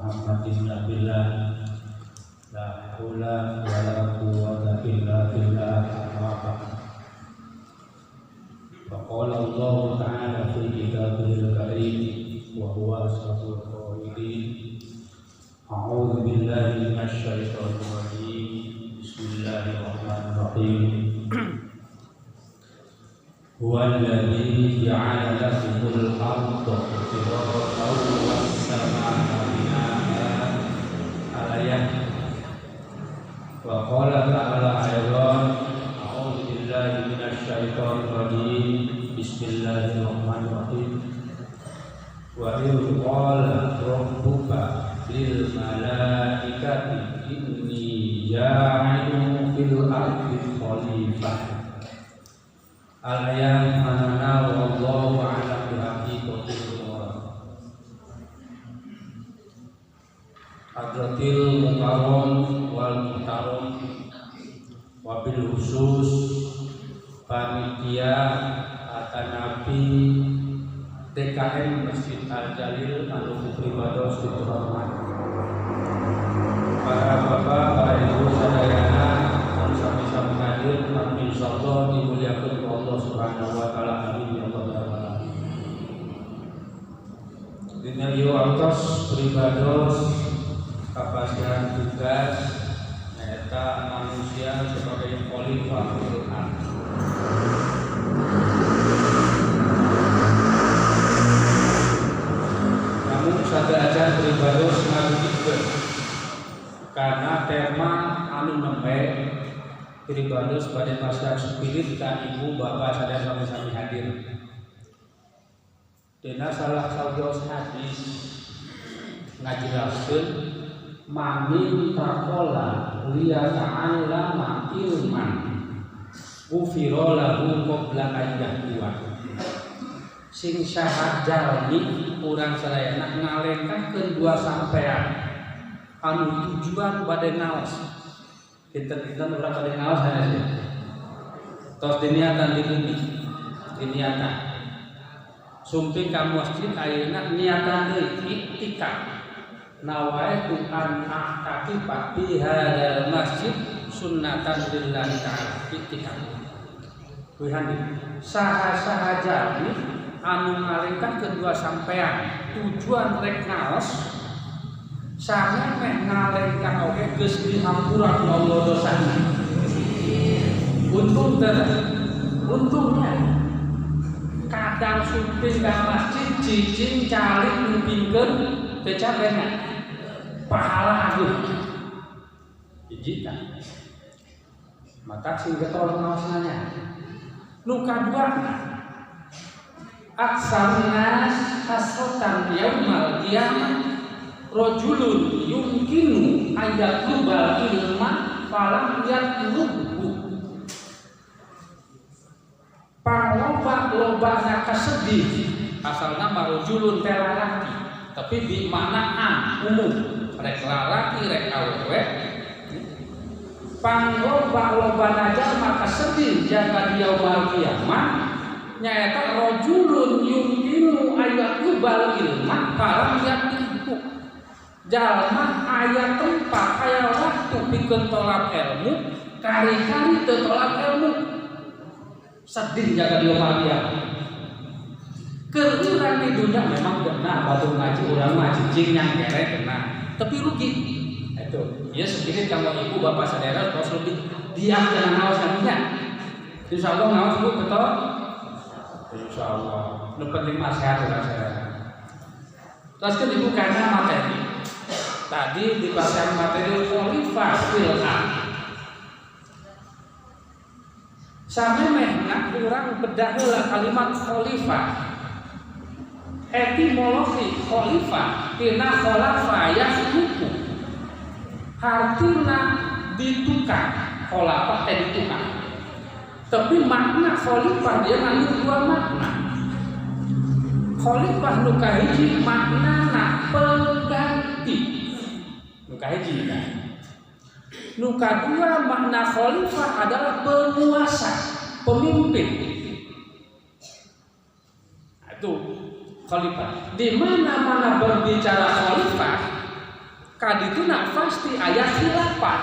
Muhammadin nabillah la haula wala quwwata illa billah. Faqala Allah ta'ala fi kitabihil karim wa huwa asraful qailin. A'udzu billahi minasy syaithanir rajim. Bismillahirrahmanirrahim. Huwallazi ja'ala lakumul arda firashan was samaa'a binaa'a. Al-ayat. Wa qala ta'ala aydan a'udzu billahi minasy syaithanir rajim. Bismillahirrahmanirrahim. Wa idh qala rabbuka lil malaikati inni ja'ilun fil ardi khalifah. Al-ayat manana wallahu a'lam bihaqiqatil murad. Hadratil mukarram wal muhtaram wabil khusus panitia Atanabi TKM Masjid Al-Jalil anu pribados diterhormat, para bapak, para ibu sadayana anu sami-sami hadir, amin insyaallah dimuliakeun Allah Subhanahu wa taala. Amin ya rabbal alamin. Dina ieu waktos pribados kapasian tugas eta manusia sebagai khalifah fil ardh. Namun sadaya pribados ngabukikeun karena tema anu nembe pribados pada masyarakat spirit ka ibu bapak sadaya sami-sami hadir. Dina salah saujos hadis ngajelaskeun mamin taqala liya ta'allama ilman ufira lahu qabla ayyahwa. Sing syahat jalmi urang sadayana ngalengkahkeun dua sampean anu tujuan bade ngaos. Kita urang bade ngaos saja. Tos diniatan di bumi. Diniatan. Sumping ka masjid ayeuna niatan deui iktikaf. Nawaitu an a'taqifa fi hadzal masjid sunnatan lillahi ta'ala. Iktikaf. Kuihan saha-saha jalmi anu ngalengkahkeun dua sampean tujuan rek ngaos sange meh ngalengkah oge geus dihampuran Allah dosana. Untungnya kadang sumping ka masjid cicing calik ngumpingkeun teu capena pahala agung hiji tah mata sing getol ngaosna. Nu kadua aksanas hasrotan yaumal qiyamah rajulun yumkinu ayatlubal ilma falam yatlubhu. Pangloba-lobana kasedih asalna marujulun teh lalaki tapi di manaan umum rek lalaki rek awewe. Pangloba-lobana jalma kasedih jaga di yaumul qiyamah nyaeta rajulun yumkinu ayatlubal ilma falam yatlubhu. Jalma aya tempat aya waktu pikeun tolak ilmu kari-kari teu tolak ilmu. Sedih jaga di yaumul qiyamah. Keur urang di dunia memang benar batu ngaji urang mah cicing yang kere kena tapi rugi. Itu ieu sekirit kanggo ibu bapak sadaya tos lebih diam jangan ngaos kaminya. Insyaallah ngaos Bu betul. Insyaallah. Nu penting mah sehat urang sadaya. Terus kan dibukana materi. Tadi dibahas materi khalifah fil ardh. Samemehna urang bedah heula kalimat khalifah. Etimologi khalifah tina khalafa yakhluqu. Artina ditukar, khalafah teh ditukar. Tapi makna khalifah dia ngandung dua makna. Khalifah nu kahiji maknana pengganti. Nu kahiji kan. Nu kadua makna khalifah adalah penguasa, pemimpin. Itu khalifah. Di mana-mana berbicara khalifah kadituna pasti aya khilafah.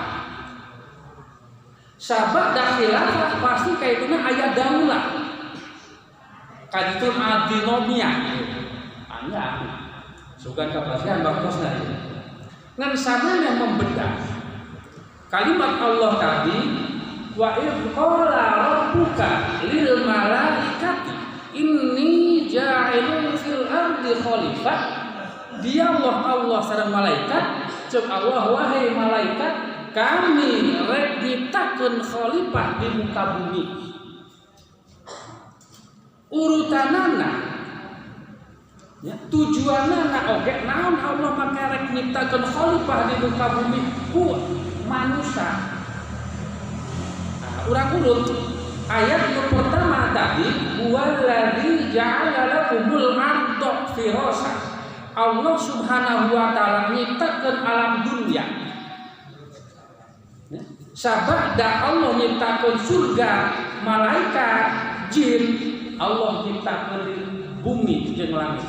Sabab da khilafah pasti kaituna aya daulah. Kaditun adinomia. Anya sugan kepastian bagusna. Ngan samana membedah kalimat Allah tadi, wa idh qala rabbuka lil malaikati inni ja'ilun fil ardi khalifah. Dia Allah sareng malaikat, cek Allah wahai malaikat, kami rek nyiptakeun khalifah di muka bumi. Urutanana ya, tujuanana oge naon Allah make rek nyiptakeun khalifah di muka bumi ku manusia. Nah, urang urut ayat yang pertama tadi, wallazi ja'ala lakumul arda firasha. Allah Subhanahu wa taala nyiptakeun alam dunia. Sabada Allah nyiptakeun surga, malaikat, jin, Allah nyiptakeun bumi jeung langit.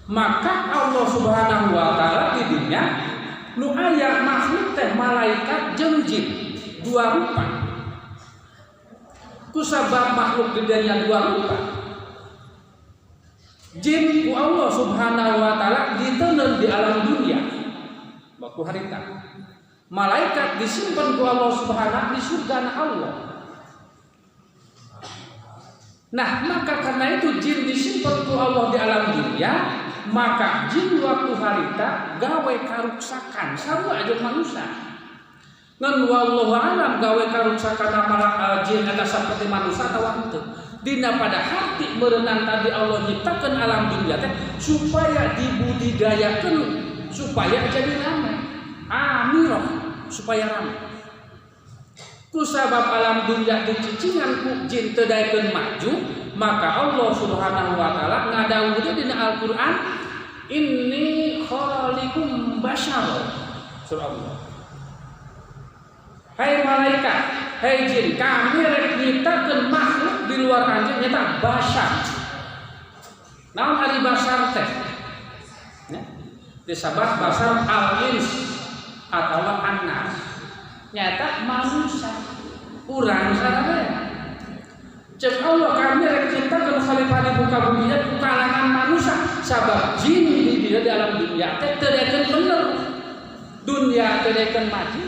Maka Allah Subhanahu wa taala di dunia nu aya makhluk teh malaikat jeung jin dua rupa. Kusabab makhluk di dunia dua rupa. Jin ku Allah Subhanahu wa taala diteuneun di alam dunia baku harita. Malaikat disimpan ku Allah Subhanahu di surga Allah. Nah, maka karena itu jin disimpan ku Allah di alam dunia, maka jin waktu harita gawe karuksakan sarua aja manusia. Ngan wallahu alam gawe karuksakan amal jin eta saperti manusia atawa henteu. Dina pada hati merenang tadi Allah nyiptakeun alam dunia teh supaya dibudidayakeun supaya jadi ramai. Amirah supaya ramai. Kusabab alam dunia dicicingan ku jin teu daekeun maju, maka Allah Subhanahu wa taala ngadawuhna dina Al-Qur'an, inni khaliqum basyar. Surah Allah. Hai malaikat, hai jin, kami rek nyiptakeun makhluk di luar anjeun nyata basyar. Naon ari basyar teh? Ya. Disebut basyar al-ins atau an-nas. Nyata manusia. Urang sadaya. Cek Allah kami rek nyiptakeun khalifah di muka bumi ku kalangan manusia. Sabab jin di dalam dunia teh teu daekeun bener. Dunia teu daekeun maju.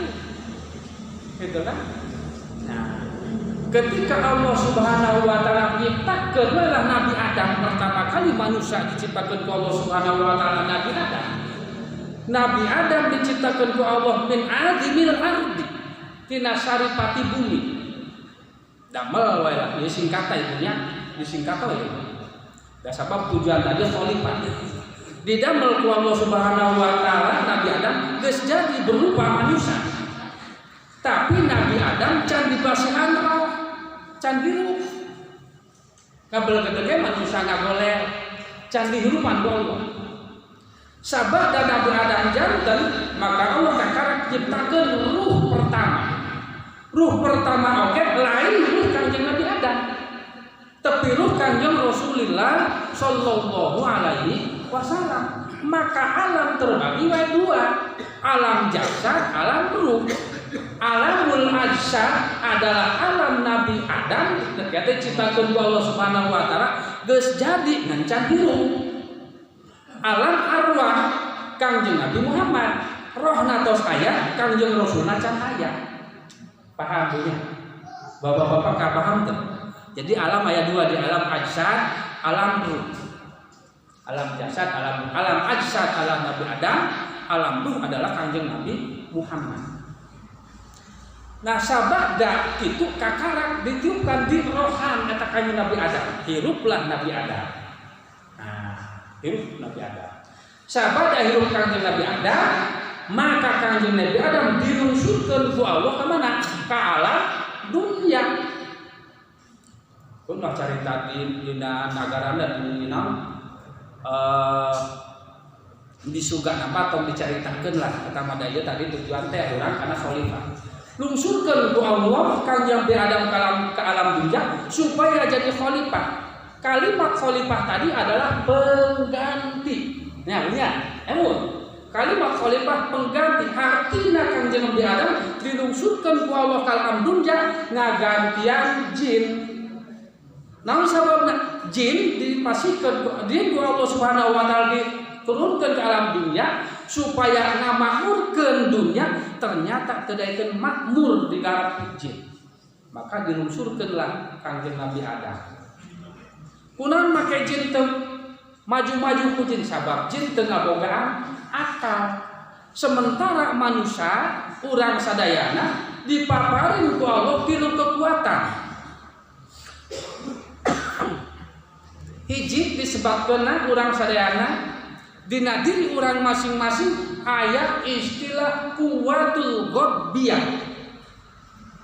Gitu kan? Nah, ketika Allah Subhanahu wa taala nyiptakeun Nabi Adam pertama kali manusia diciptakeun ku Allah Subhanahu wa taala Nabi Adam. Nabi Adam diciptakeun ku Allah min adimil ardi tina saripati bumi. Damel wae lah disingkat ibunya, disingkat wae. Da sabab tujuan tadi khalifah. Didamel ku Allah Subhanahu wa taala Nabi Adam geus jadi berupa manusia. Tapi Nabi Adam can dibasihan roh, can dirup. Kabel gede manusia nggak boleh can dihirupan ku Allah. Sabab dan Nabi Adam jantan, maka Allah kakarek ciptakeun ruh pertama. Ruh pertama oke lain ruh Kanjeng Nabi Adam. Tapi ruh Kanjeng Rasulullah sallallahu alaihi wasallam. Maka alam terbagi dua, alam jasad, alam ruh. Alamul ajsad adalah alam Nabi Adam, ketika ciptakeun ku Allah Subhanahu wa taala geus jadi ngan hirup. Alam arwah Kangjeng Nabi Muhammad, rohna tos aya, Kangjeng Rasulna can aya. Paham punya? Bapak-bapak ka paham teu? Jadi alam aya dua, di alam ajsad, alam ruh. Alam jasad, alam ajsad alam Nabi Adam, alam ruh adalah Kangjeng Nabi Muhammad. Nah sabada itu kakarak ditiupkan di rohan eta kanjeng Nabi Adam. Hiruplah Nabi Adam. Nah, hirup Nabi Adam. Sabada hirup kanjeng Nabi Adam, maka kanjeng Nabi Adam dilungsurkeun ku Allah ka mana? Ka alam dunya. Kun mah carita dina nagara dan di surga apa tong dicaritakeun lah eta mah daya tadi tujuan teh urang kana khalifah. Lungsurkan ku Allah Kanjeng Nabi Adam ke alam dunia supaya jadi khalifah. Kalimat khalifah tadi adalah pengganti. Nah, emun kalimat khalifah pengganti artina Kangjeng Nabi Adam dilungsurkeun ku Allah ka alam dunya ngagantian jin. Namun sababna jin dipasihkeun ku Allah Subhanahu wa taala diturunkeun ke alam dunya supaya ngamakmurkeun dunya, ternyata teu daekeun makmur di garap jin. Maka dilungsurkeunlah Kangjeng Nabi Adam. Kunaon make jin teu maju-maju ku jin sabab jin teu ngabogaan akal. Sementara manusia urang sadayana dipaparin ku Allah tilu kekuatan. Hiji disebabkeun urang sadayana dina diri urang masing-masing aya istilah kuwatul ghabbiyah,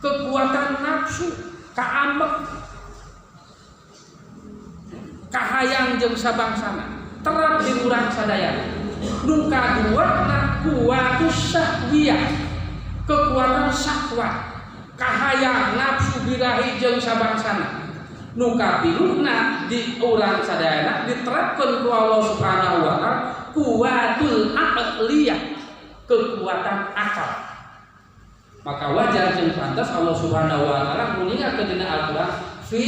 kekuatan nafsu, kaambek, kahayang jeung sabangsana terap di urang sadayana. Nu kaduana kuwatus syahwiyah, kekuatan syahwat, kahayang nafsu birahi jeung sabangsana. Nu kapiluhna di urang sadayana diterapkeun ku Allah Subhanahu wa taala kuwatul aqliyah, kekuatan akal. Maka wajar jeung pantas Allah Subhanahu wa taala nguningakeun dina Al-Qur'an fi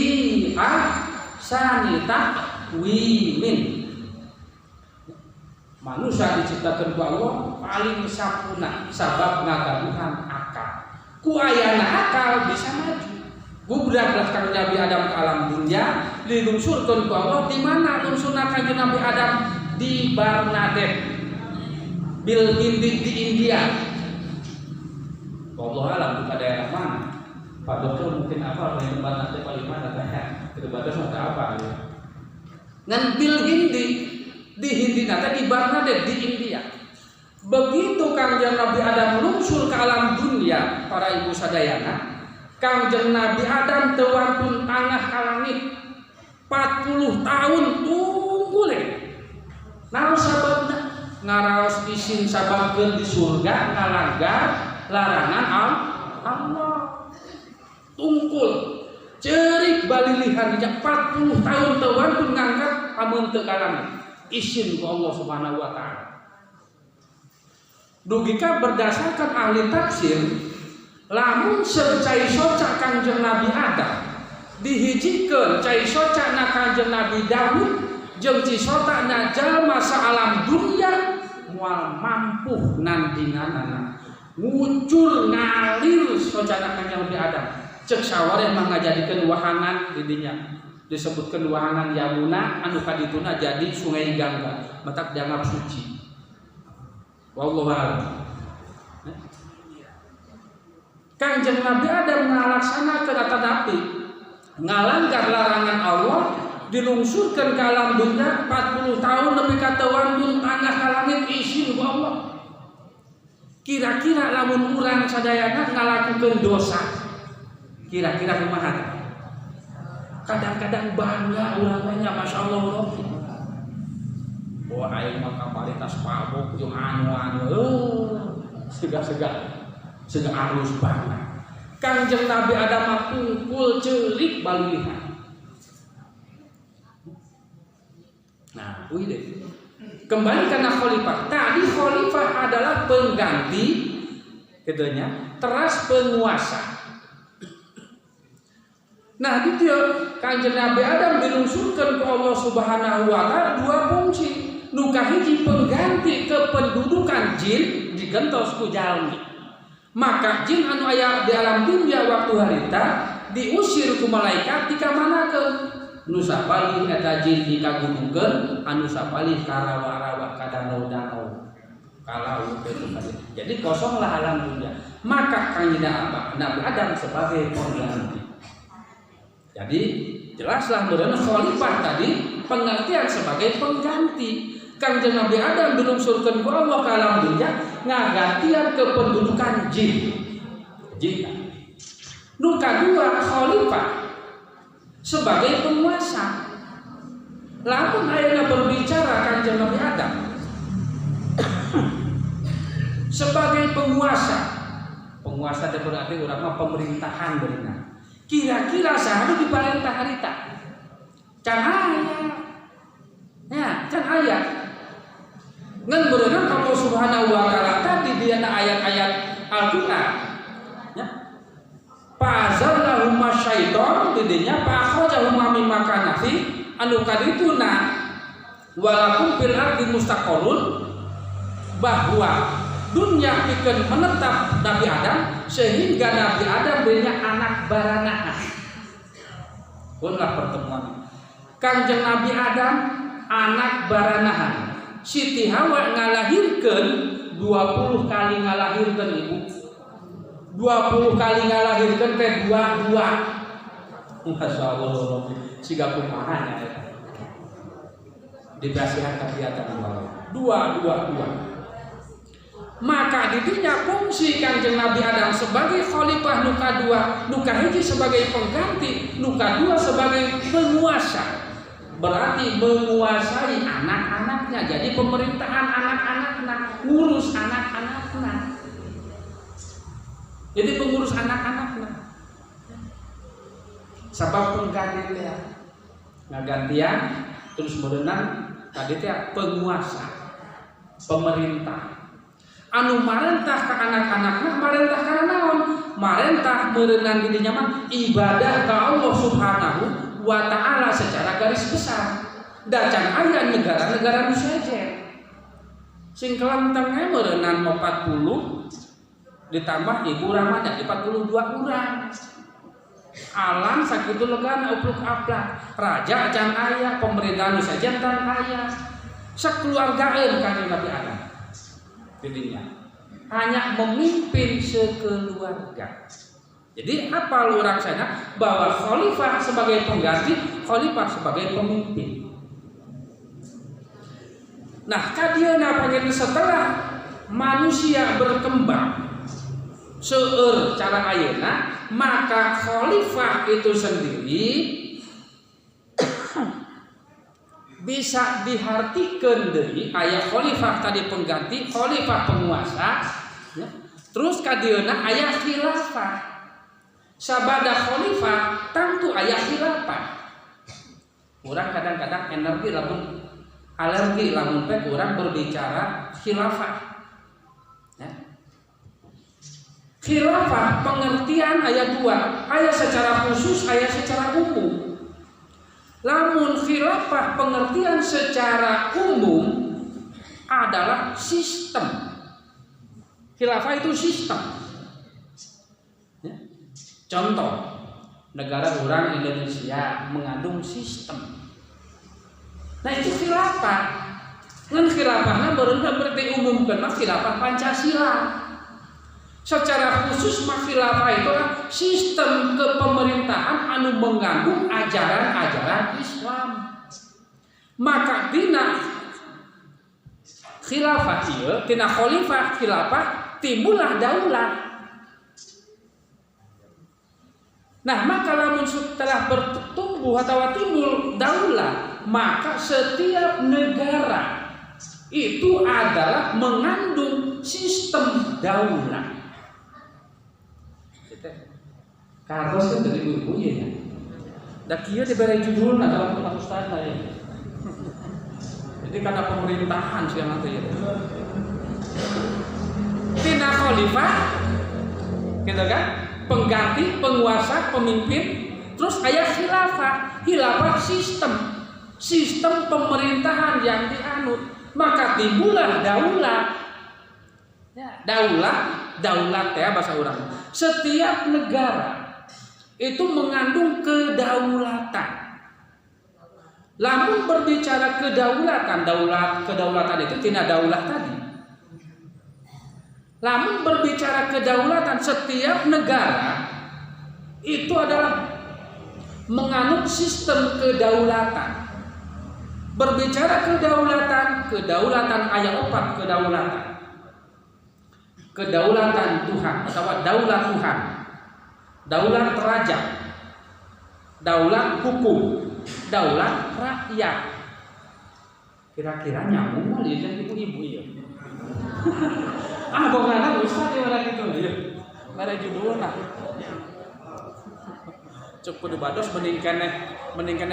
ahsani taqwimin. Manusia diciptakeun ku Allah paling sampurna sabab ngagaduhan akal. Ku ayana akal bisa maju. Gubraklah Kangjeng Nabi Adam ke alam dunya dilungsurkeun ku Allah. Di mana lungsurna Kangjeng Nabi Adam? Di Barnardine Bil Hindi di India. Allah alam di daerah mana? Pak Dokter mungkin apa yang Barnardine paling mana tanya? Itu batas apa ya? Ngan Bil Hindi di Hindi nata di Barnardine di India. Begitu Kangjeng Nabi Adam lungsur ke alam dunia, para ibu sadayana, Kangjeng Nabi Adam teu wantun tangah ka langit 40 tahun tunggu le. Naon sababna? Ngaraos isin sababkeun di surga ngalanggar larangan Allah. Tungkul ceurik balilihan dijak 40 tahun teu wantun ngangkat amun teu ka langit. Isin ku Allah Subhanahu wa taala. Dugika berdasarkan ahli tafsir, lamun secai soca Kangjeng Nabi Adam dihijikeun cai soca na Kangjeng Nabi Daud jeung cisota na jalma saalam dunya moal mampu nandinganana ngucur ngalir soca na Kangjeng Nabi Adam cek sawareh mah ngajadikeun wahangan di dinya disebutkeun wahangan Yamuna anu kadituna jadi sungai Gangga matak dianggap suci. Wallahu a'lam. Kangjeng Nabi Adam ngalaksanakeun tetapi ngalanggar larangan Allah dilungsurkeun ka alam dunya 40 tahun nepi ka teu wantun tanah ka langit izin ku Allah. Kira-kira lamun urang sadayana ngalakukeun dosa, kira-kira kumaha? Kadang-kadang bangga urang teh nya masyaallah Rabbi. Oh aing mah kapalitas pabok jeung anu segar-segar sehingga arus banget. Kangjeng Nabi Adam kumpul celik balilihan. Nah, deh. Kembali karena khalifah. Tadi khalifah adalah pengganti, keduanya teras penguasa. Nah, itu Kangjeng Nabi Adam dilungsurkeun ke Allah Subhanahu wa taala dua fungsi. Nu kahiji pengganti kependudukan jin digentos ku jalmi. Maka jin anu aya di alam dunya waktu harita diusir ku malaikat dikamanakeun. Nu sapalih eta jin dikagudungkeun, anu sapalih ka rawa-rawa ka danau-danau. Kalau itu jadi kosonglah alam dunya. Maka Kangjeng Nabi Adam sebagai pengganti. Jadi jelaslah meureun khalifah tadi pengertian sebagai pengganti. Kangjeng Nabi Adam dilungsurkeun ku Allah ka alam dunya ngagantian kependudukan jin. Jin. Nu kadua khalifah sebagai penguasa. Lamun ayeuna berbicara Kangjeng Nabi Adam sebagai penguasa. Penguasa teh berarti urang mah pemerintahan beunang. Kira-kira saha nu diparentah harita? Can aya. Ya, can aya. Ngan berenang kalau Subhanahu wa taala tadi di ayat-ayat Al-Qur'an ya. Fa'azallahum masyaiton didinya fa'akhrajahum mimma kana fi anu kadituna walakum fil ardi mustaqarrun bahwa dunia pikeun menetap Nabi Adam sehingga Nabi Adam banyak anak baranahan. Punlah pertemuan Kanjeng Nabi Adam anak baranahan. Siti Hawa ngalahirkeun 20 kali ngalahirkeun ibu. 20 kali ngalahirkeun teh dua. Masyaallah siga kumaha nya eta. Dibasihan kagiatan dua. Maka didinya fungsi Kanjeng Nabi Adam sebagai khalifah nuka dua, nuka hiji sebagai pengganti, nuka dua sebagai penguasa. Berarti menguasai anak-anaknya. Jadi pemerintahan anak-anaknya, ngurus anak-anaknya. Jadi pengurus anak-anaknya. Sebab pengganti ya, ngagantian terus berenang tadi teh penguasa, pemerintah. Anu marentah ke anak-anaknya, marentah karena naon? Marentah merenang dirinya mah ibadah ke Allah Subhanahu wa ta'ala secara garis besar. Dacan aya negara-negara nu sejer. Sing kelantengnya merenang 40 ditambah ibu ramanya 42 urang. Alam sakitu legana upluk aplak. Raja acan aya, pemerintahan nu sejer tan aya. Sakeluargaeun Kanjeng Nabi Adam. Dirinya hanya memimpin sekeluarga. Jadi apa lurang sana bahwa khalifah sebagai pengganti, khalifah sebagai pemimpin. Nah, kadieuna panggil setelah manusia berkembang seueur cara ayeuna, maka khalifah itu sendiri bisa dihartikeun deui aya khalifah tadi pengganti, khalifah penguasa ya. Terus kadieuna aya khilafah. Sabada khalifah tentu aya khilafah. Urang kadang-kadang alergi lamun teh urang berbicara khilafah. Ya. Khilafah pengertian aya dua, aya secara khusus, aya secara umum. Lamun khilafah pengertian secara umum adalah sistem. Khilafah itu sistem. Ya. Contoh, negara orang Indonesia mengandung sistem. Nah itu khilafah. Ngan khilafahna berarti umum kena khilafah Pancasila. Secara khusus khilafah itu adalah sistem kepemerintahan anu mengandung ajaran-ajaran Islam. Maka tina khilafah ieu, tina khalifah khilafah timbullah daulah. Nah, maka lamun setelah bertumbuh atau timbul daulah, maka setiap negara itu adalah mengandung sistem daulah. Karos kan dari ibu-ibu ya. Da kieu dibere judulna dalam kitab ustaz ya. Jadi karena pemerintahan sih nanti ya. Tina khalifah gitu kan? Pengganti, penguasa, pemimpin, terus aya khilafah. Khilafah sistem pemerintahan yang dianut. Maka timbullah daulah. Ya, daulat ya bahasa orang. Setiap negara itu mengandung kedaulatan. Lamun berbicara kedaulatan, kedaulatan itu tina daulah tadi. Lamun berbicara kedaulatan, setiap negara itu adalah menganut sistem kedaulatan. Berbicara kedaulatan ayat 4 kedaulatan. Kedaulatan Tuhan atau daulat Tuhan. Daulat raja, daulat hukum, daulat rakyat. Kira-kira nyambung kali ya ibu-ibu ya. Bagaimana Ustaz ya orang itu ya. Ada judulnya. Cukup dibados mending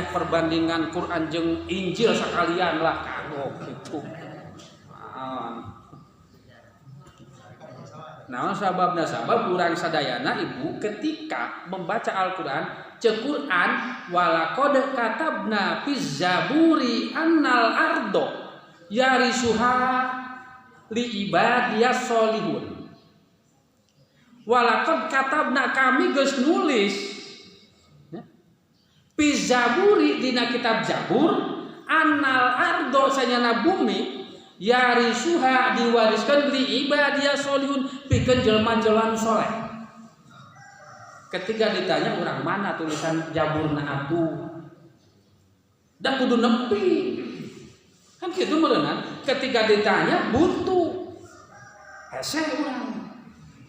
perbandingan Quran jeung Injil sakalian lah kagok gitu. Naon sababna sabab urang sadayana ibu ketika membaca Al-Qur'an cek Qur'an walaqad katabna fiz zaburi annal ardo yarisuha li ibadiyas solihun. Walaqad katabna kami geus nulis fiz zaburi dina kitab Zabur annal ardo sanyana bumi yarisuha diwariskan li ibadiyas solihun pikeun jelema-jelema soleh. Ketika ditanya orang mana tulisan Jaburna atuh, da kudu nepi. Kan kitu meureunna. Ketika ditanya buntu. Hese urang.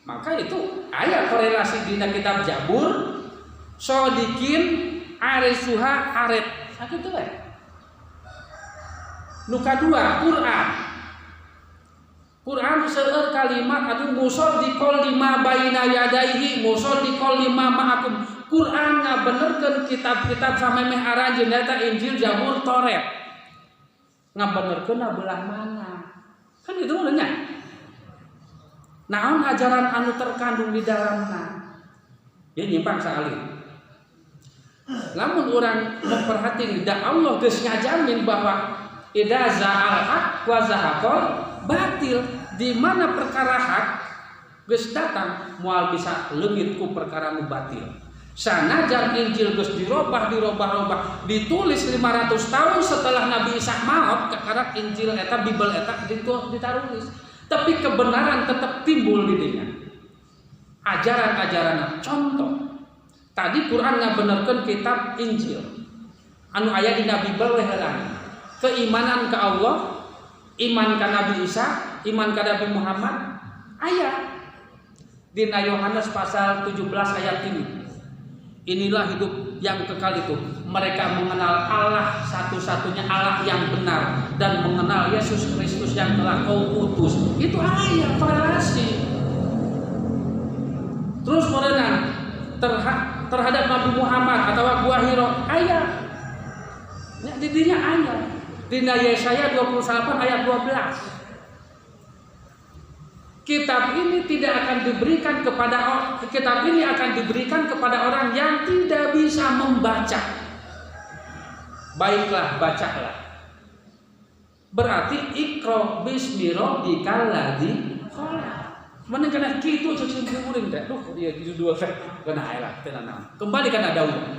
Maka itu aya korelasi dina kitab Jabur sodikin arisuha aret. Sakitu we. Nu kadua Quran. Quran seueur kalimat atuh musaddiqol lima baina yadaihi musaddiqol lima ma'akum. Quran ngabenerkeun kitab-kitab samemeh aranjeun eta Injil, Zabur, Toret. Ngabenerkeun belah mana? Kan itu nya. Naon ajaran anu terkandung di dalamna? Ya nyimpang saali. Lamun urang memperhatikan da Allah geus ngajamin bahwa idza za'al haq wa zahaqal batil, di mana perkara hak geus datang moal bisa leungit ku perkara nu batil. Sanajan Injil geus dirobah ditulis 500 tahun setelah Nabi Isa maot kakara Injil eta Bibel eta ditarulis, tapi kebenaran tetap timbul di dinya. Ajaran-ajaran contoh tadi Quran ngabenerkeun kitab Injil anu aya dina Bibel we heula. Keimanan ke Allah, iman ka Nabi Isa, iman ka Nabi Muhammad, ayat dina Yohanes pasal 17 ayat ini. Inilah hidup yang kekal itu, mereka mengenal Allah satu-satunya Allah yang benar dan mengenal Yesus Kristus yang telah Kau utus. Itu ayat korelasi. Terus merenang terhadap Nabi Muhammad atau Gua Hiro, ayat. Ya, didinya ayat. Dina Yesaya 28 ayat 12. Kitab ini akan diberikan kepada orang yang tidak bisa membaca. Baiklah, bacalah. Berarti Iqra bismi rabbikal ladzi khalaq. Mana kana kitu cicing kuring teh. Duh, dia judul teh kana aya tenan. Kembali kana daulah.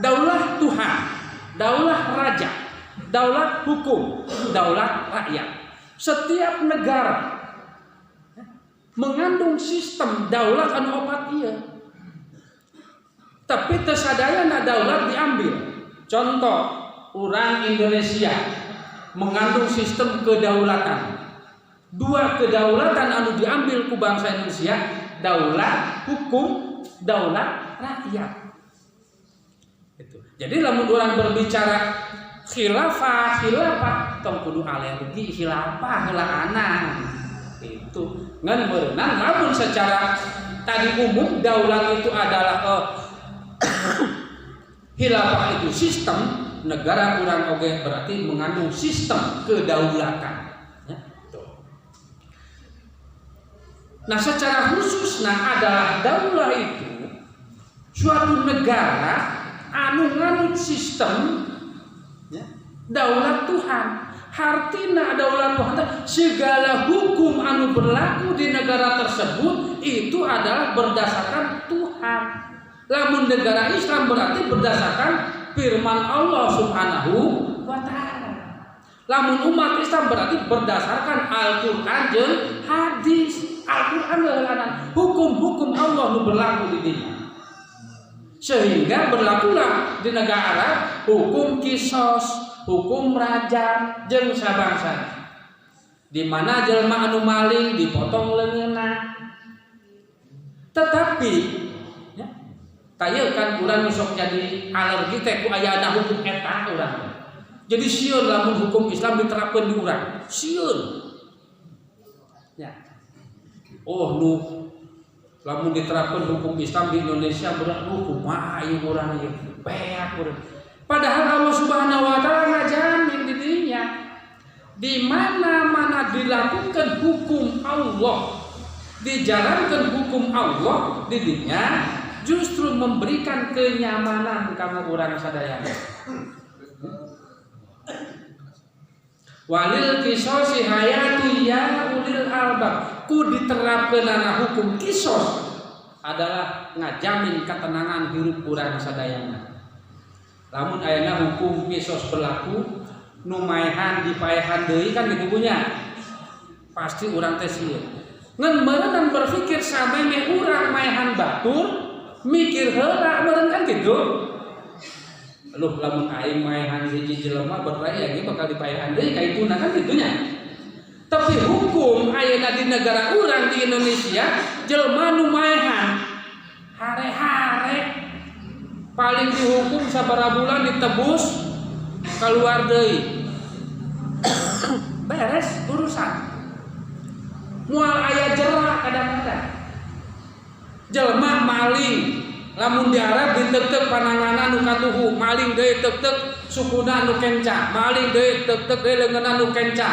Daulah Tuhan. Daulah raja, daulah hukum, daulah rakyat. Setiap negara mengandung sistem daulat anu opat ieu. Tapi teu sadayana daulat diambil. Contoh, urang Indonesia mengandung sistem kedaulatan. Dua kedaulatan anu diambil ku bangsa Indonesia, daulat hukum, daulat rakyat. Jadi lamun orang berbicara khilafah tong kudu alergi khilafah heula anan. Itu ngan meureunang lamun secara tadi umum daulat itu adalah khilafah itu sistem negara urang oge berarti mengandung sistem kedaulatan. Ya, nah secara khususnya adalah daulah itu suatu negara anu nganut sistem ya, daulat Tuhan. Hartina daulat Tuhan segala hukum anu berlaku di negara tersebut itu adalah berdasarkan Tuhan. Lamun negara Islam berarti berdasarkan firman Allah Subhanahu wa taala. Lamun umat Islam berarti berdasarkan Al-Qur'an jeung hadis. Al-Qur'an adalah hukum-hukum Allah nu berlaku di dunia. Sehingga berlakulah di negara Arab hukum kisos, hukum rajam, jeung sabangsa. Di mana jelema anu maling dipotong leungeunna. Tetapi ya, tayeu kan urang sok jadi alergi teh ku ayana hukum eta urang. Jadi sieun lamun hukum Islam diterapkeun di urang. Sieun. Ya. Oh nu lamun diterapkan hukum Islam di Indonesia berat kumaha ieu urang ieu beak urang. Padahal Allah Subhanahu wa taala ngajamin di dinya di mana-mana dilakukan hukum Allah dijalankan hukum Allah di dunia justru memberikan kenyamanan kanggo urang sadaya. Walil qisasi hayatu ya ulil albab. Ku diterapkeunana hukum kisos adalah ngajamin ketenangan hirup urang sadayana. Lamun ayeuna hukum kisos berlaku nu maehan dipaehan deui kan dikubunya. Pasti urang teh sieun. Ngan meureun berpikir sameme urang maehan batur mikir heula meureun kan kitu. Luh lamun aing maehan hiji jelema berraya ge bakal dipaehan deui ka ituna kan kitunya. Tapi hukum ayeuna di negara urang di Indonesia jelema nu maehan hare-hare paling dihukum sabaraha bulan ditebus keluar deui. Beres urusan. Moal aya jera kadang-kadang. Jelema maling lamun diarab ditek-tek pananganan nu katuhu, maling deui tek-tek sukuna nu kenca, maling deui tek-tek deui leungeunna nu kenca,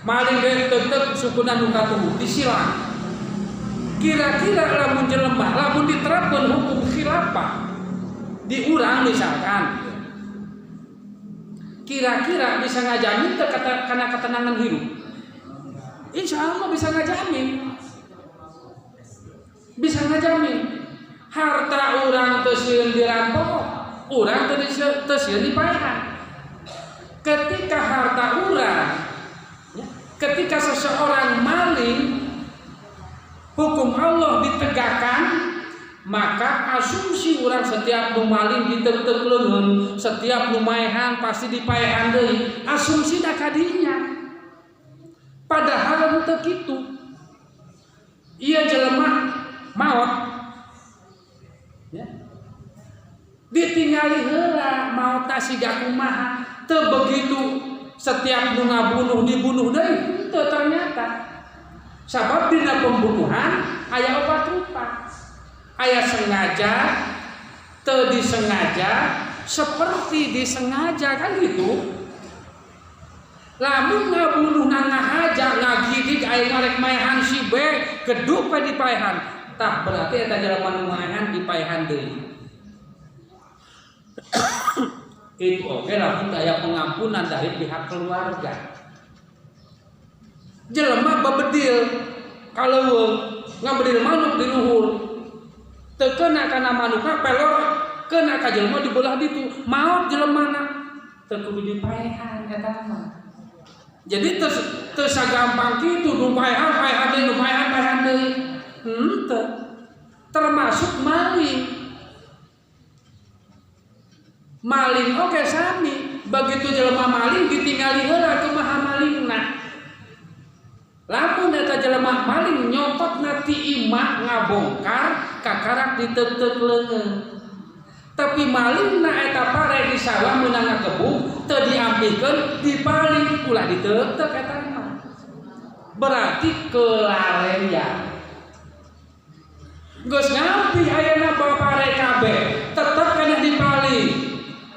maling deui tek-tek sukuna nu katuhu, disilang. Kira-kira lamun jelema lamun diterapkeun hukum khilafah di urang misalkan, kira-kira bisa ngajamin teu kana ketenangan hidup? Insya Allah bisa ngajamin. Bisa ngajamin. Harta urang teu sieun dirampok, urang teu sieun dipaehan. Ketika harta urang, ketika seseorang maling, hukum Allah ditegakkan, maka asumsi urang setiap nu maling diteuteuk leungeun, setiap nu maehan pasti dipaehan deui. Asumsina kadinya. Padahal teu kitu. Ieu jelema maot ya. Ditinggali heula maot siga kumaha, teu begitu setiap nu ngabunuh dibunuh deui, teu ternyata. Sabab dina pembunuhan aya opat rupa. Aya sengaja, teu disengaja, seperti disengaja kan gitu. Lamun ngabunuh ngahaja ngagidik aya ngarek maehan si B, geduk pe dipaehan. Tah berarti eta jelema nu maehan dipaehan deui. Itu oke lamun aya pengampunan dari pihak keluarga. Jelema babedil kaleuweung ngabedil manuk di luhur. Teu keuna kana manukna pelor keuna ka jelema di belah ditu, maot jelemana. Teu kudu dipaehan eta mah. Jadi teu sagampang kitu nu paehan deui. Henteu. Termasuk maling. Maling oke sami, begitu jelema maling ditinggali heula kumaha malingna. Lamun eta jelema maling nyokotna ti imah ngabongkar kakarak diteuteuk leungeun. Tapi malingna eta pare di sawah meunang ngakebuk teu diampikeun dipaling ulah diteuteuk eta mah. Berarti kelalean. Geus ngampi ayeuna bapare kabeh tetep kana dipaling.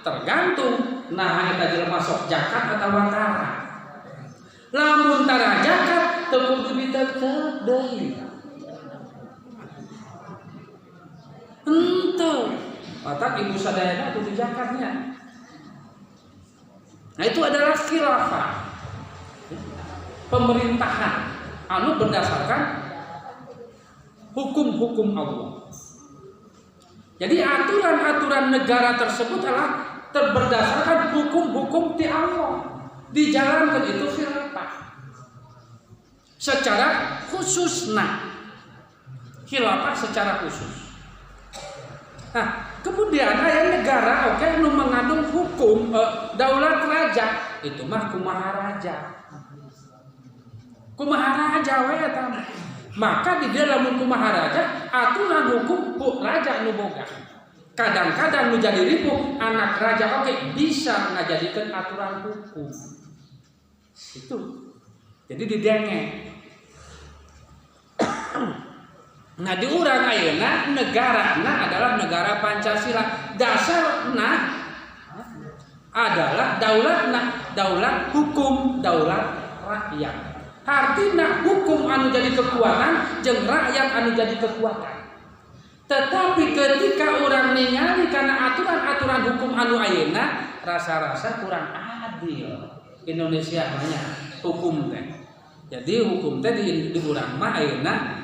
Tergantung nah eta jelema sok zakat atawa tara. Lamun tara zakat teu kudu diteuteuk deui. Henteu. Mata ibu sadayana kudu zakatnya. Nah itu adalah khilafah, pemerintahan anu berdasarkan hukum-hukum Allah. Jadi aturan-aturan negara tersebut adalah berdasarkan hukum-hukum di Allah. Dijalankan itu khilafah. Secara khusus khilafah secara khusus. Nah, kemudian aya negara nu mengandung hukum daulat raja, itu mah kumaha raja. Kumaha raja we eta. Maka di dalam kumaha raja aturan hukum raja nu boga. Kadang-kadang nu jadi ripuh anak raja bisa ngajadikeun aturan hukum. Itu. Jadi didengeng. Nah di urang ayeuna negarana adalah negara Pancasila. Dasarna adalah daulat hukum, daulat rakyat. Artinya hukum anu jadi kekuatan jeung rakyat anu jadi kekuatan. Tetapi ketika orang ningali karena aturan-aturan hukum anu ayeuna rasa-rasa kurang adil. Indonesia banyak hukum teh. Jadi hukum teh di urang mah ayeuna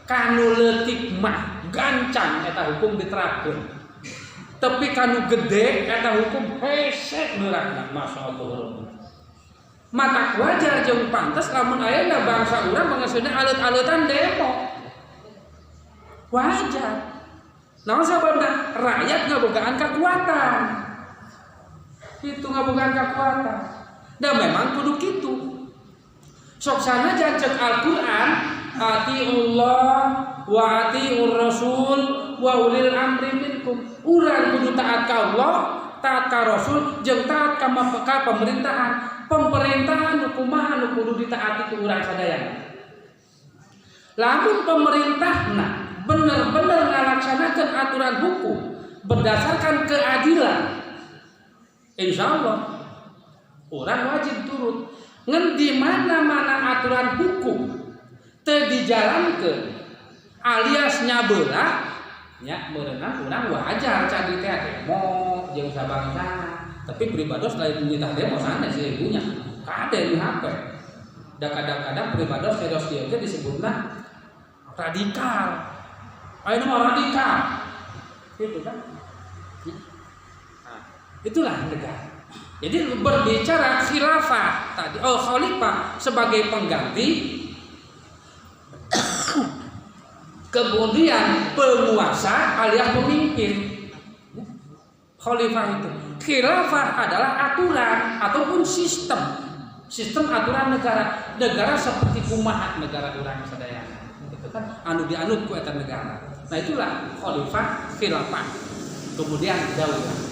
kanu leutik mah gancang eta hukum diterapkeun. Tapi kanu gede eta hukum hese neurakna masyaallah. Mata wajar jeung pantes lamun ayeuna bangsa urang mengeseuna alut-alutan demo. Wajar. Namun sababna rakyat ngabogaan kekuatan. Itu ngabogaan kekuatan. Dan memang kudu kitu. Sok sanajan cek Al-Qur'an, atiullah wa atiur rasul wa ulil amri minkum. Urang kudu taat ka Allah, taat ka Rasul, jeung taat ka pemerintahan. Pemerintahan kumaha nu kudu ditaati ku urang sadayana. Lamun pemerintahna bener-bener ngalaksanakeun aturan hukum berdasarkan keadilan, insyaallah urang wajib turut. Ngan di mana-mana aturan hukum teu dijalankeun alias nyabeula nya meureunna urang wajar cadi teh demo jeung sabangsa. Tapi pribados lain nyitah demo sanes ibunya kade di HP. Da kadang-kadang pribados sedos ieu teh disebutna radikal. Ayeuna mah radikal. Gitu kan? Nah, itulah negara. Jadi berbicara khilafah tadi, khalifah sebagai pengganti, kemudian penguasa alias pemimpin. Khalifah itu, khilafah adalah aturan ataupun sistem aturan negara. Negara seperti kumaha negara urang sadayana. Itu kan anu dianut ku eta negara. Nah itulah khalifah, khilafah. Kemudian daulah.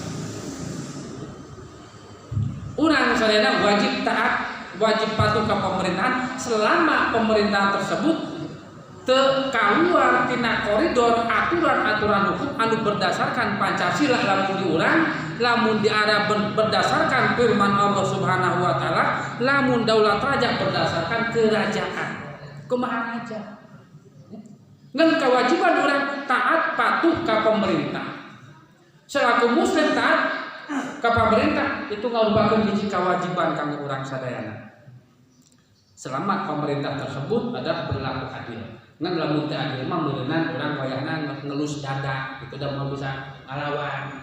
Urang sadayana wajib taat, wajib patuh ke pemerintahan selama pemerintahan tersebut teu kaluar tina koridor aturan-aturan hukum anu berdasarkan Pancasila lamun diurang, lamun diarah berdasarkan firman Allah Subhanahu wa taala, lamun daulat raja berdasarkan kerajaan. Kumaha raja? Ngan kewajiban urang taat patuh ke pemerintah. Selaku muslim taat ke pemerintah itu ngarubakeun hiji kewajiban kanggo urang sadayana. Selama pemerintah tersebut ada berlaku adil. Ngan lamun teu adil mah meureunna urang wayahna ngelus dada, itu udah mau bisa ngalawan.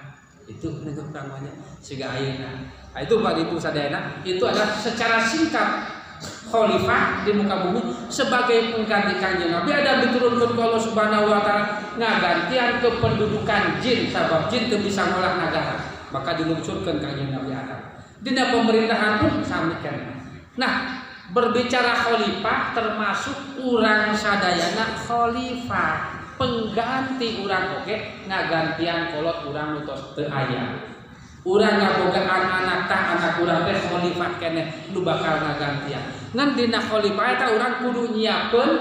Itu negep urang mah siga ayeuna. Nah, itu Pak Ibu sadayana, itu adalah secara singkat khalifah di muka bumi sebagai pengganti Kanjeng Nabi ada diturunkeun ku Allah Subhanahu wa taala ngagantian kependudukan jin sabab jin teu bisa ngolah nagara. Maka diluncurkan Kanjeng Nabi Adam. Dina pemerintahan pun samikan. Nah, berbicara khalifah termasuk urang sadayana khalifah, pengganti urang oge ngagantian kolot urang nu tos teu aya. Urang ngabogaan anak tah anak urang teh khalifah keneh nu bakal ngagantian. Ngan dina khalifah eta urang kudu nyiapkeun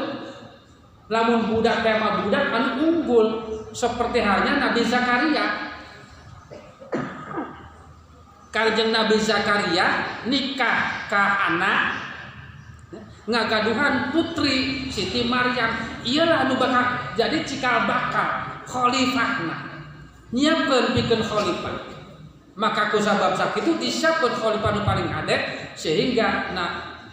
lamun budak teh mah budak anu unggul seperti halnya Nabi Zakaria. Kanjeng Nabi Zakaria nikah ka anak ngagaduhan putri Siti Maryam. Iyalah anu bakal jadi cikal bakal khalifahna. Nyiapkeun pikeun khalifah. Maka ku sabab sakitu disiapkeun khalifah nu paling hadeh sehingga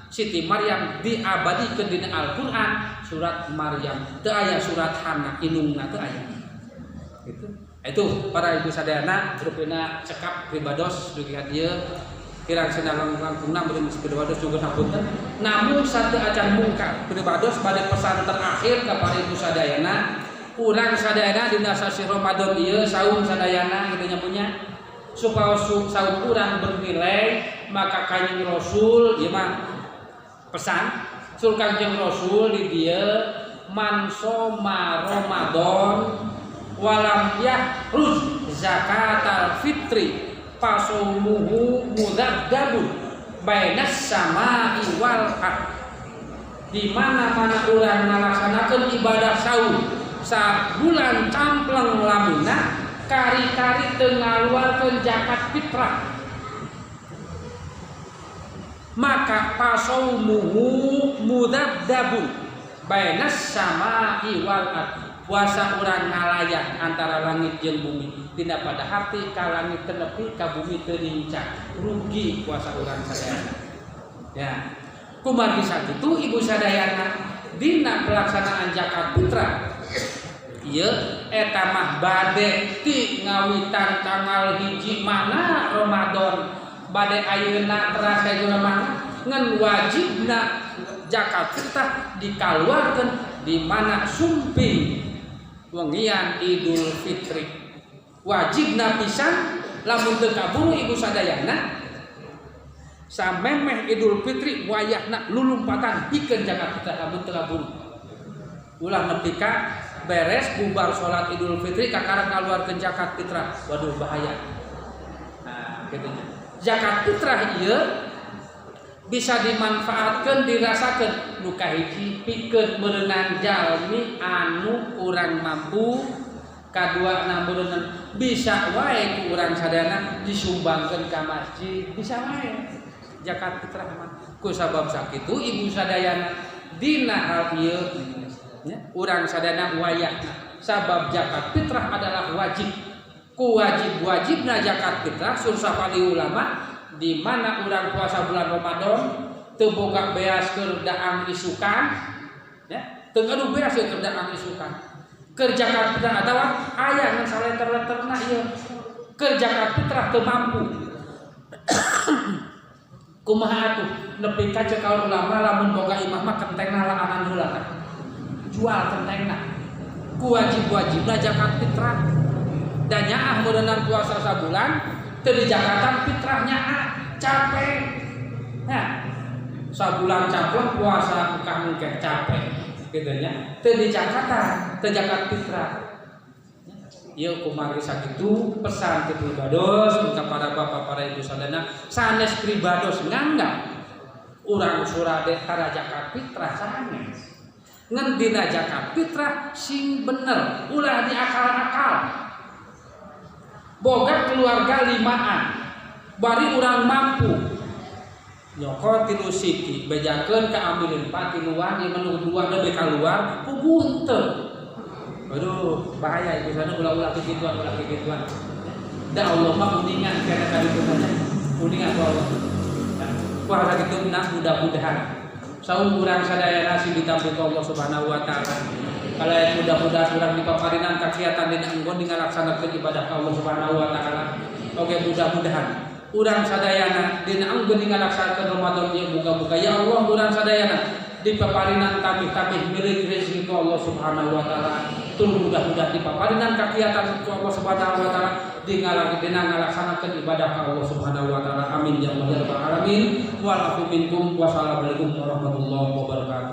Siti Maryam diabadikeun dina Al-Qur'an surat Maryam. Teu aya surat Hana inungna teu aya. Gitu. Itu para ibu sadayana rupina cekap pribados dugi hadieu kirang sinalang langkungna beureum pribados juga hapunten. Namun satu acan mungkar pribados bade pesan terakhir ka para ibu sadayana, urang sadayana dina sasi Ramadan ieu saum sadayana kitu nya punya supaya saum urang bernilai maka Kanjeng Rasul ieu mah pesan sul Kanjeng Rasul di dieu man soma Ramadan walam yahruz zakatal fitri pasumuhu mudaddadun bainas samai wal ard. Di mana-mana urang ngalaksanakeun ibadah saum saat bulan campleng lamunna kari-kari teu ngaluarkeun zakat fitrah maka pasumuhu mudabdabun bainas sama'i wal ardh. Puasa urang ngalayan antara langit jeung bumi, tina pada hati ka langit teu nepi ka bumi teu rincang, rugi puasa urang sadayana. Ya. Kumargi sakitu ibu sadayana dina pelaksanaan zakat fitrah ieu eta mah bade ti ngawitan tanggal 1 mana Ramadan bade ayeuna terasa jelema ngan wajibna zakat fitrah dikaluarkeun di mana sumping wengian Idul Fitri. Wajibna pisan lamun teu kaburu ibu sadayana samemeh Idul Fitri wayahna lulumpatan pikeun zakat fitrah lamun teu kaburu. Ulah nepi ka beres bubar salat Idul Fitri kakarang kaluarkeun zakat fitrah. Waduh bahaya. Nah, kitu nya. Zakat fitrah ieu bisa dimanfaatkan dirasakan nu kahiji pikeun meureunang jalmi anu kurang mampu, kadua meureunang bisa wae ku urang sadayana disumbangkeun ka masjid, bisa wae zakat fitrah mah. Ku sabab sakitu ibu sadayana dina hal ieu nya urang sadayana wayahna sabab zakat fitrah adalah wajib. Ku wajibna zakat fitrah sur sapali ulama di mana urang puasa bulan Ramadan teu boga beas keur daang isukan ya teu gaduh beas keur daang isukan keur zakat fitrah atawa aya nu saleter-leterna ieu keur zakat fitrah teu mampu kumaha atuh nepi ka cekal ulama lamun boga imah mah kentengna laanan heula jual kentengna ku wajibna zakat fitrah dan nyaah meureunang puasa sabulan teu di zakatan fitrahnya capek. Nah, sabulan capek puasa bukan mungkin capek, gitu nya. Teu di zakatan, teu zakat fitrah. Ieu kumaha sakitu pesan ti pribados kepada bapak para ibu sadayana sanes pribados nganggap urang surade tara zakat fitrah sanes. Ngan dina zakat fitrah sing bener, ulah diakal-akal. Boga keluarga limaan bari urang mampu nyokot tilu siki bejakeun ka ambilin patiluan ieu menu dua teh kaluar puguh teu. Aduh bahaya ieu sana ulah-ulah kikituan da Allah mah uningan kana kali tanya uningan ku Allah. Kuasa kitu nah mudah-mudahan saung urang sadayana sing ditampi Allah Subhanahu wa taala. Kalau mudah-mudahan urang dipaparinan kakiatan dina enggon ngalaksanakeun ibadah Allah Subhanahu wa taala. Oke mudah-mudahan urang sadayana dina enggon ngalaksanakeun Ramadan ieu buka-buka ya Allah urang sadayana dipaparinan tabih-tabih milik rezeki Allah Subhanahu wa taala. Tur mudah-mudahan dipaparinan kakiatan Allah Subhanahu wa taala dina ngalaksanakeun ibadah Allah Subhanahu wa taala. Amin ya rabbal alamin. Wa lakum minkum wassalamualaikum warahmatullahi wabarakatuh.